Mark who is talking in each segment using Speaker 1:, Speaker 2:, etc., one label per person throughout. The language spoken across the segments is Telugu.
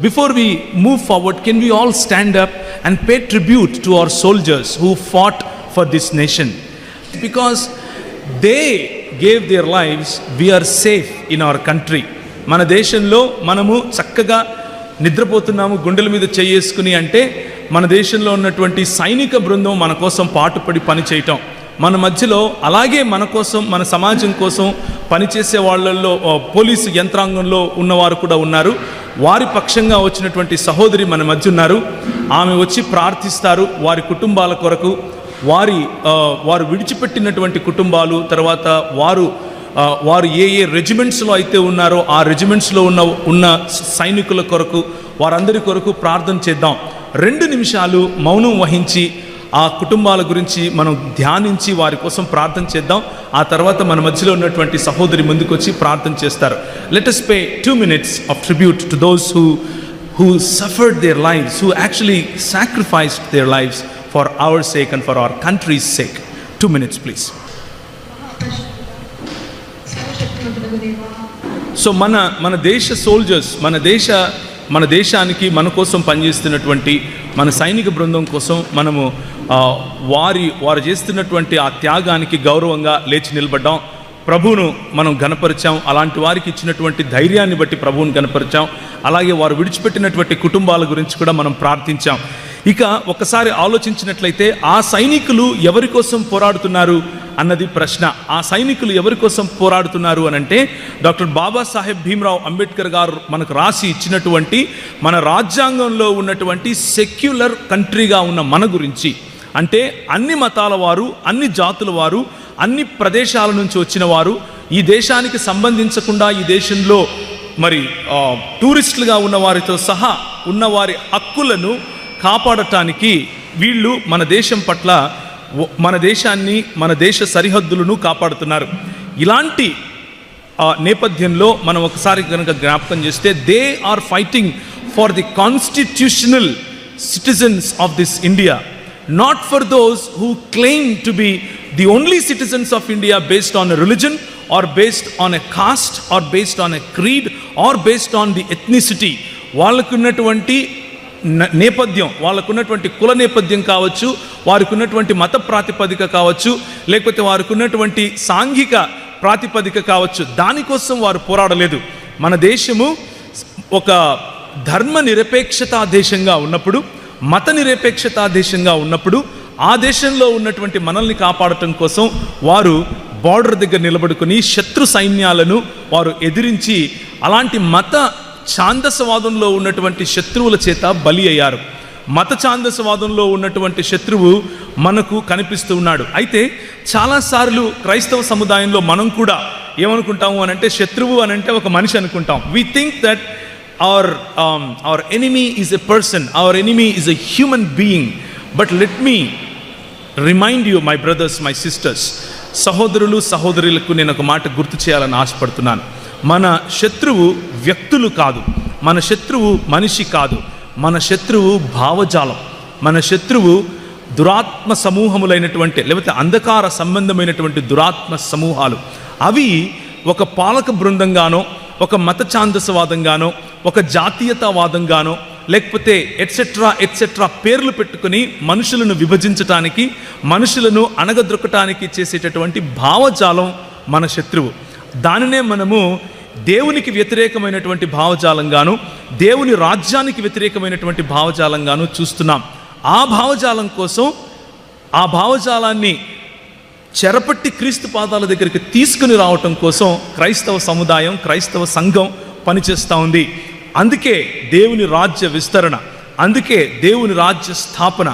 Speaker 1: Before we move forward, can we all stand up and pay tribute to our soldiers who fought for this nation? Because they gave their lives, we are safe in our country. మన దేశంలో మనము చక్కగా నిద్రపోతున్నాము గుండెల మీద చేసుకుని అంటే మన దేశంలో ఉన్నటువంటి సైనిక బృందం మన కోసం పాటుపడి పని చేయటం, మన మధ్యలో అలాగే మన కోసం మన సమాజం కోసం పనిచేసే వాళ్ళల్లో పోలీసు యంత్రాంగంలో ఉన్నవారు కూడా ఉన్నారు. వారి పక్షంగా వచ్చినటువంటి సహోదరి మన మధ్య ఉన్నారు. ఆమె వచ్చి ప్రార్థిస్తారు వారి కుటుంబాల కొరకు, వారు విడిచిపెట్టినటువంటి కుటుంబాలు, తర్వాత వారు ఏ రెజిమెంట్స్లో అయితే ఉన్నారో ఆ రెజిమెంట్స్లో ఉన్న సైనికుల కొరకు, వారందరి కొరకు ప్రార్థన చేద్దాం. 2 నిమిషాలు మౌనం వహించి ఆ కుటుంబాల గురించి మనం ధ్యానించి వారి కోసం ప్రార్థన చేద్దాం. ఆ తర్వాత మన మధ్యలో ఉన్నటువంటి సహోదరి ముందుకు వచ్చి ప్రార్థన చేస్తారు. Let us pay 2 minutes of tribute to those who suffered their lives, who actually sacrificed their lives for our sake and for our country's sake. 2 minutes please. So మన దేశ సోల్జర్స్, మన దేశానికి మన కోసం పనిచేస్తున్నటువంటి మన సైనిక బృందం కోసం మనము వారు చేస్తున్నటువంటి ఆ త్యాగానికి గౌరవంగా లేచి నిలబడ్డాం. ప్రభువును మనం ఘనపరిచాం. అలాంటి వారికి ఇచ్చినటువంటి ధైర్యాన్ని బట్టి ప్రభువును ఘనపరిచాం. అలాగే వారు విడిచిపెట్టినటువంటి కుటుంబాల గురించి కూడా మనం ప్రార్థించాం. ఇక ఒకసారి ఆలోచించినట్లయితే ఆ సైనికులు ఎవరి కోసం పోరాడుతున్నారు అన్నది ప్రశ్న. ఆ సైనికులు ఎవరి కోసం పోరాడుతున్నారు అనంటే డాక్టర్ బాబాసాహెబ్ భీమ్రావ్ అంబేద్కర్ గారు మనకు రాసి ఇచ్చినటువంటి మన రాజ్యాంగంలో ఉన్నటువంటి సెక్యులర్ కంట్రీగా ఉన్న మన గురించి, అంటే అన్ని మతాల వారు, అన్ని జాతుల వారు, అన్ని ప్రదేశాల నుంచి వచ్చిన వారు, ఈ దేశానికి సంబంధించకుండా ఈ దేశంలో మరి టూరిస్టులుగా ఉన్న వారితో సహా ఉన్న వారి హక్కులను కాపాడటానికి వీళ్ళు మన దేశం పట్ల, మన దేశాన్ని, మన దేశ సరిహద్దులను కాపాడుతున్నారు. ఇలాంటి నేపథ్యంలో మనం ఒకసారి కనుక జ్ఞాపకం చేస్తే they are fighting for the constitutional citizens of this India, not for those who claim to be the only citizens of India based on a religion or based on a caste or based on a creed or based on the ethnicity. వాళ్ళకున్నటువంటి నేపథ్యం, వాళ్ళకున్నటువంటి కుల నేపథ్యం కావచ్చు, వారికి ఉన్నటువంటి మత ప్రాతిపదిక కావచ్చు, లేకపోతే వారికి ఉన్నటువంటి సాంఘిక ప్రాతిపదిక కావచ్చు, దానికోసం వారు పోరాడలేదు. మన దేశము ఒక ధర్మ నిరపేక్షతా దేశంగా ఉన్నప్పుడు, మత నిరపేక్షతా దేశంగా ఉన్నప్పుడు ఆ దేశంలో ఉన్నటువంటి మనల్ని కాపాడటం కోసం వారు బార్డర్ దగ్గర నిలబడుకుని శత్రు సైన్యాలను వారు ఎదిరించి అలాంటి మత ఛాందసవాదంలో ఉన్నటువంటి శత్రువుల చేత బలి అయ్యారు. మత ఛాందసవాదంలో ఉన్నటువంటి శత్రువు మనకు కనిపిస్తూ ఉన్నాడు. అయితే చాలాసార్లు క్రైస్తవ సముదాయంలో మనం కూడా ఏమనుకుంటాము అనంటే శత్రువు అనంటే ఒక మనిషి అనుకుంటాం. We think that our enemy is a person, our enemy is a human being. But let me remind you, my brothers, my sisters, సహోదరులు సహోదరులకు నేను ఒక మాట గుర్తు చేయాలని ఆశపడుతున్నాను. మన శత్రువు వ్యక్తులు కాదు, మన శత్రువు మనిషి కాదు, మన శత్రువు భావజాలం, మన శత్రువు దురాత్మ సమూహములైనటువంటి లేకపోతే అంధకార సంబంధమైనటువంటి దురాత్మ సమూహాలు. అవి ఒక పాలక బృందంగానో, ఒక మత ఛాందసవాదంగానో, ఒక జాతీయతావాదంగానో, లేకపోతే ఎట్సెట్రా పేర్లు పెట్టుకుని మనుషులను విభజించటానికి, మనుషులను అణగద్రొక్కటానికి చేసేటటువంటి భావజాలం మన శత్రువు. దానినే మనము దేవునికి వ్యతిరేకమైనటువంటి భావజాలంగాను, దేవుని రాజ్యానికి వ్యతిరేకమైనటువంటి భావజాలంగాను చూస్తున్నాం. ఆ భావజాలం కోసం, ఆ భావజాలాన్ని చెరపట్టి క్రీస్తు పాదాల దగ్గరికి తీసుకుని రావటం కోసం క్రైస్తవ సముదాయం, క్రైస్తవ సంఘం పనిచేస్తూ ఉంది. అందుకే దేవుని రాజ్య విస్తరణ, అందుకే దేవుని రాజ్య స్థాపన,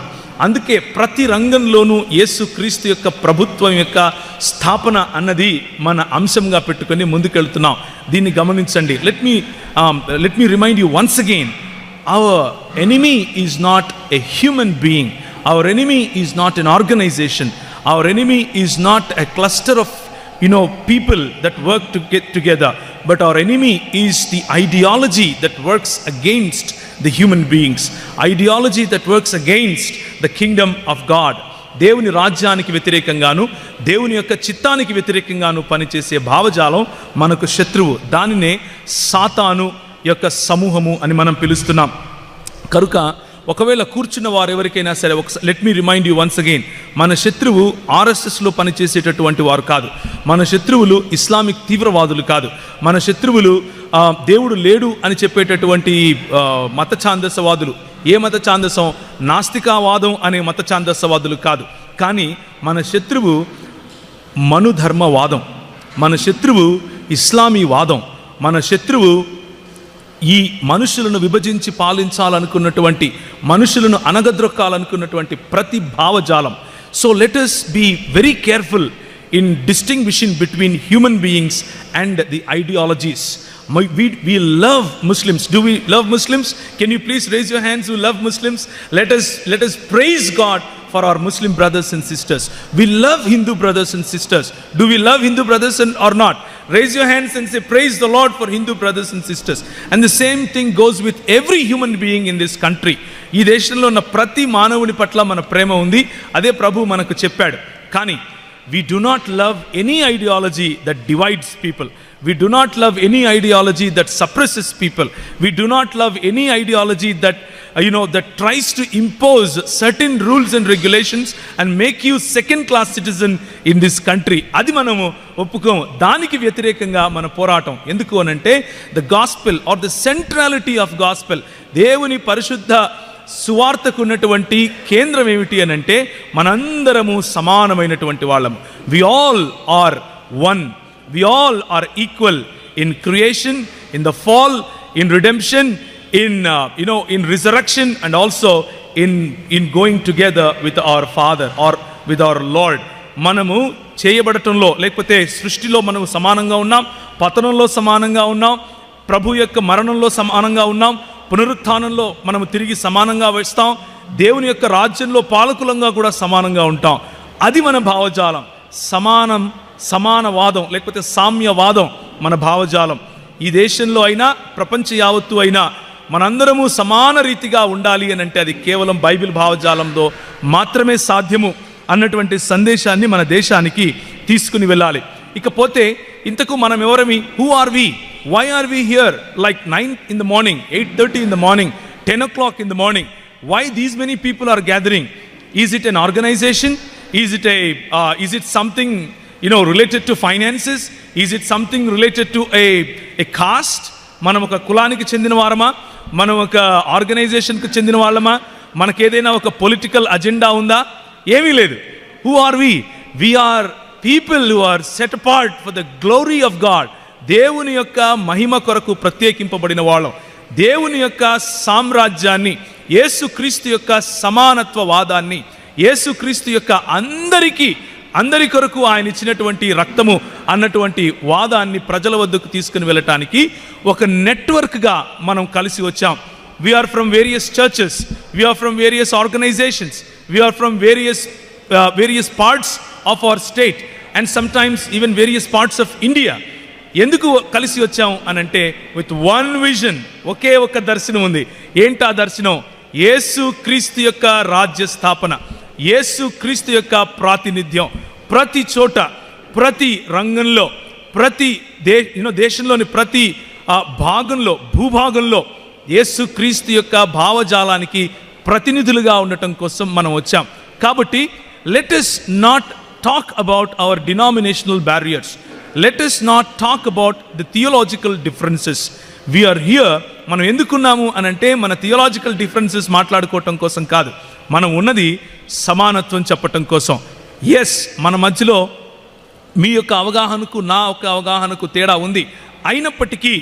Speaker 1: అందుకే ప్రతి రంగంలోనూ యేసు క్రీస్తు యొక్క ప్రభుత్వం యొక్క స్థాపన అన్నది మన అంశంగా పెట్టుకొని ముందుకెళ్తున్నాం. దీన్ని గమనించండి. Let me remind you once again, our enemy is not a human being, our enemy is not an organization, our enemy is not a cluster of people that work to get together, but our enemy is the ideology that works against the human beings, ideology that works against the kingdom of God. దేవుని రాజ్యానికి వ్యతిరేకంగాను, దేవుని యొక్క చిత్తానికి వ్యతిరేకంగాను పనిచేసే భావజాలం మనకు శత్రువు. దానినే సాతాను యొక్క సమూహము అని మనం పిలుస్తున్నాం. కనుక ఒకవేళ కూర్చున్న వారు ఎవరికైనా సరే, let me remind you once again, మన శత్రువు ఆర్ఎస్ఎస్లో పనిచేసేటటువంటి వారు కాదు, మన శత్రువులు ఇస్లామిక్ తీవ్రవాదులు కాదు, మన శత్రువులు దేవుడు లేడు అని చెప్పేటటువంటి మత ఛాందసవాదులు. ఏ మత ఛాందసం? నాస్తికవాదం అనే మత ఛాందసవాదులు కాదు. కానీ మన శత్రువు మనుధర్మవాదం, మన శత్రువు ఇస్లామీ వాదం, మన శత్రువు ఈ మనుషులను విభజించి పాలించాలనుకున్నటువంటి, మనుషులను అనగద్రొక్కాలనుకున్నటువంటి ప్రతి భావజాలం. So let us be very careful in distinguishing between human beings and the ideologies. We love Muslims. Do we love Muslims? Can you please raise your hands who love Muslims? Let us praise God for our Muslim brothers and sisters. We love Hindu brothers and sisters. Do we love Hindu brothers or not? Raise your hands and say, praise the Lord for Hindu brothers and sisters. And the same thing goes with every human being in this country. ఈ దేశంలో ఉన్న ప్రతి మానవుని పట్ల మన ప్రేమ ఉంది. అదే ప్రభు మనకు చెప్పాడు. కానీ we do not love any ideology that divides people. We do not love any ideology that suppresses people. We do not love any ideology that that tries to impose certain rules and regulations and make you second class citizen in this country. అది మనము ఒప్పుకోము. దానికి వ్యతిరేకంగా మన పోరాటం. ఎందుకు అనంటే the gospel or the centrality of gospel, దేవుని పరిశుద్ధ సువార్తకు ఉన్నటువంటి కేంద్రం ఏమిటి అనంటే మనందరము సమానమైనటువంటి వాళ్ళము. We all are one. We all are equal in creation, in the fall, in redemption, in resurrection, and also in going together with our Father or with our Lord. మనము చేయబడటంలో లేకపోతే సృష్టిలో మనము సమానంగా ఉన్నాం, పతనంలో సమానంగా ఉన్నాం, ప్రభు యొక్క మరణంలో సమానంగా ఉన్నాం, పునరుత్థానంలో మనము తిరిగి సమానంగా వస్తాం, దేవుని యొక్క రాజ్యంలో పాలకులంగా కూడా సమానంగా ఉంటాం. అది మన భావజాలం. సమానవాదం లేకపోతే సామ్యవాదం మన భావజాలం. ఈ దేశంలో అయినా ప్రపంచ యావత్తు అయినా మనందరము సమాన రీతిగా ఉండాలి అని అంటే అది కేవలం బైబిల్ భావజాలంలో మాత్రమే సాధ్యము అన్నటువంటి సందేశాన్ని మన దేశానికి తీసుకుని వెళ్ళాలి. ఇకపోతే ఇంతకు మనం ఎవరమి? Who are we? Why are we here like 9 in the morning, 8:30 in the morning, 10 o'clock in the morning? Why these many people are gathering? Is it an organization? Is it something related to finances? Is it something related to a caste? మనం ఒక కులానికి చెందిన వారమా? మనం ఒక ఆర్గనైజేషన్కి చెందిన వాళ్ళమా? మనకేదైనా ఒక పొలిటికల్ అజెండా ఉందా? ఏమీ లేదు. Who are we? We are people who are set apart for the glory of God. దేవుని యొక్క మహిమ కొరకు ప్రత్యేకింపబడిన వాళ్ళం. దేవుని యొక్క సామ్రాజ్యాన్ని, యేసుక్రీస్తు యొక్క సమానత్వవాదాన్ని, యేసుక్రీస్తు యొక్క అందరి కొరకు ఆయన ఇచ్చినటువంటి రక్తము అన్నటువంటి వాదాన్ని ప్రజల వద్దకు తీసుకుని వెళ్ళటానికి ఒక నెట్వర్క్గా మనం కలిసి వచ్చాం. We are from various churches, we are from various organizations, we are from various parts of our state and sometimes even various parts of India. ఎందుకు కలిసి వచ్చాం అనంటే విత్ వన్ విజన్, ఒకే ఒక దర్శనం ఉంది. ఏంటా దర్శనం? యేసు క్రీస్తు యొక్క రాజ్య స్థాపన, యేసు క్రీస్తు యొక్క ప్రాతినిధ్యం. ప్రతి చోట, ప్రతి రంగంలో, ప్రతి దేశంలోని ప్రతి భాగంలో, భూభాగంలో యేసు క్రీస్తు యొక్క భావజాలానికి ప్రతినిధులుగా ఉండటం కోసం మనం వచ్చాం. కాబట్టి let us not talk about our denominational barriers. Let us not talk about the theological differences. We are here. మనం ఎందుకున్నాము అనంటే మన థియోలాజికల్ డిఫరెన్సెస్ మాట్లాడుకోవటం కోసం కాదు, మనం ఉన్నది సమానత్వం చెప్పటం కోసం. ఎస్, మన మధ్యలో మీ యొక్క అవగాహనకు నా యొక్క అవగాహనకు తేడా ఉంది. అయినప్పటికీ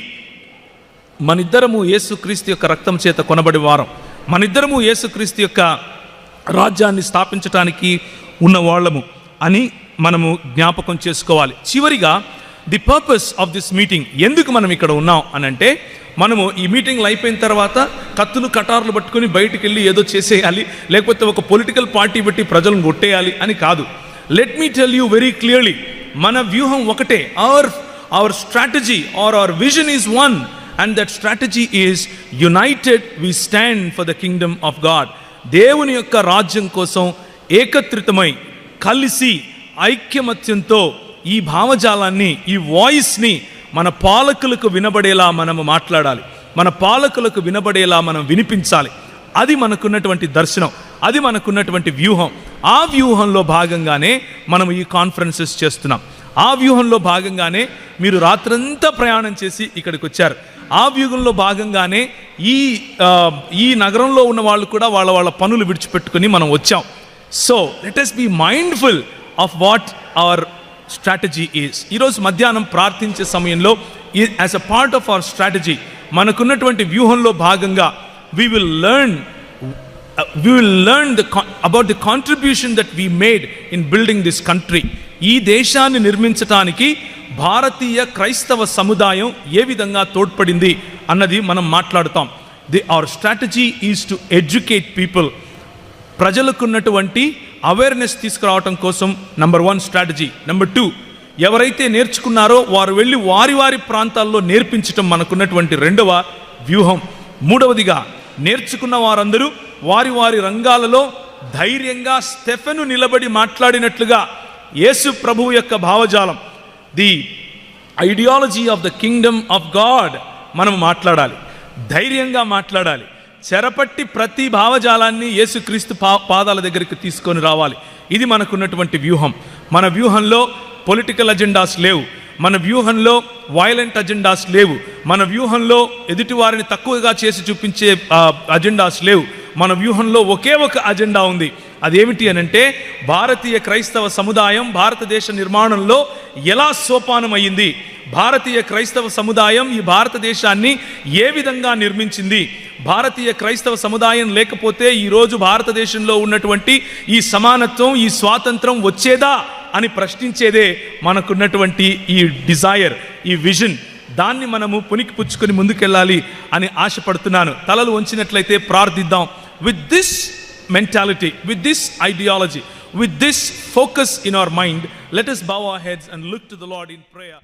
Speaker 1: మనిద్దరము యేసుక్రీస్తు యొక్క రక్తం చేత కొనబడి వారం, మనిద్దరము యేసుక్రీస్తు యొక్క రాజ్యాన్ని స్థాపించటానికి ఉన్నవాళ్ళము అని మనము జ్ఞాపకం చేసుకోవాలి. చివరిగా the purpose of this meeting, ఎందుకు మనం ఇక్కడ ఉన్నాం అనంటే, మనము ఈ మీటింగ్లు అయిపోయిన తర్వాత కత్తులు కటార్లు పట్టుకుని బయటికి వెళ్ళి ఏదో చేసేయాలి, లేకపోతే ఒక పొలిటికల్ పార్టీ బట్టి ప్రజలను కొట్టేయాలి అని కాదు. Let me tell you very clearly, మన వ్యూహం ఒకటే. Our strategy or our vision is one, and that strategy is united we stand for the kingdom of God. దేవుని యొక్క రాజ్యం కోసం ఏకత్రితమై కలిసి ఐక్యమత్యంతో ఈ భావజాలాన్ని, ఈ వాయిస్ని మన పాలకులకు వినబడేలా మనము మాట్లాడాలి. మన పాలకులకు వినబడేలా మనం వినిపించాలి. అది మనకున్నటువంటి దర్శనం, అది మనకున్నటువంటి వ్యూహం. ఆ వ్యూహంలో భాగంగానే మనం ఈ కాన్ఫరెన్సెస్ చేస్తున్నాం. ఆ వ్యూహంలో భాగంగానే మీరు రాత్రంతా ప్రయాణం చేసి ఇక్కడికి వచ్చారు. ఆ వ్యూహంలో భాగంగానే ఈ నగరంలో ఉన్న వాళ్ళు కూడా వాళ్ళ పనులు విడిచిపెట్టుకుని మనం వచ్చాం. So let us be mindful of what our strategy is. ఈరోజు మధ్యాహ్నం ప్రార్థించే సమయంలో as a part of our strategy మనకున్నటువంటి వ్యూహంలో భాగంగా we will learn about the contribution that we made in building this country. ఈ దేశాన్ని నిర్మించటానికి భారతీయ క్రైస్తవ సముదాయం ఏ విధంగా తోడ్పడింది అన్నది మనం మాట్లాడుతాం. our strategy is to educate people. ప్రజలకున్నటువంటి అవేర్నెస్ తీసుకురావటం కోసం నంబర్ 1 స్ట్రాటజీ. నంబర్ 2, ఎవరైతే నేర్చుకున్నారో వారు వెళ్ళి వారి ప్రాంతాల్లో నేర్పించటం మనకున్నటువంటి రెండవ వ్యూహం. మూడవదిగా, నేర్చుకున్న వారందరూ వారి రంగాలలో ధైర్యంగా స్టెఫెను నిలబడి మాట్లాడినట్లుగా యేసు ప్రభువు యొక్క భావజాలం, the ideology of the kingdom of God మనం మాట్లాడాలి, ధైర్యంగా మాట్లాడాలి. చెరపట్టి ప్రతి భావజాలాన్ని యేసుక్రీస్తు పాదాల దగ్గరికి తీసుకొని రావాలి. ఇది మనకున్నటువంటి వ్యూహం. మన వ్యూహంలో పొలిటికల్ అజెండాస్ లేవు, మన వ్యూహంలో వైలెంట్ అజెండాస్ లేవు, మన వ్యూహంలో ఎదుటివారిని తక్కువగా చేసి చూపించే అజెండాస్ లేవు. మన వ్యూహంలో ఒకే ఒక అజెండా ఉంది. అదేమిటి అనంటే, భారతీయ క్రైస్తవ సముదాయం భారతదేశ నిర్మాణంలో ఎలా సోపానమయ్యింది, భారతీయ క్రైస్తవ సముదాయం ఈ భారతదేశాన్ని ఏ విధంగా నిర్మించింది, భారతీయ క్రైస్తవ సముదాయం లేకపోతే ఈరోజు భారతదేశంలో ఉన్నటువంటి ఈ సమానత్వం, ఈ స్వాతంత్రం వచ్చేదా అని ప్రశ్నించేదే మనకున్నటువంటి ఈ డిజైర్, ఈ విజన్. దాన్ని మనము పుణికిపుచ్చుకొని ముందుకెళ్ళాలి అని ఆశపడుతున్నాను. తలలు వంచినట్లయితే ప్రార్థిద్దాం. With this mentality, with this ideology, with this focus in our mind, let us bow our heads and look to the Lord in prayer.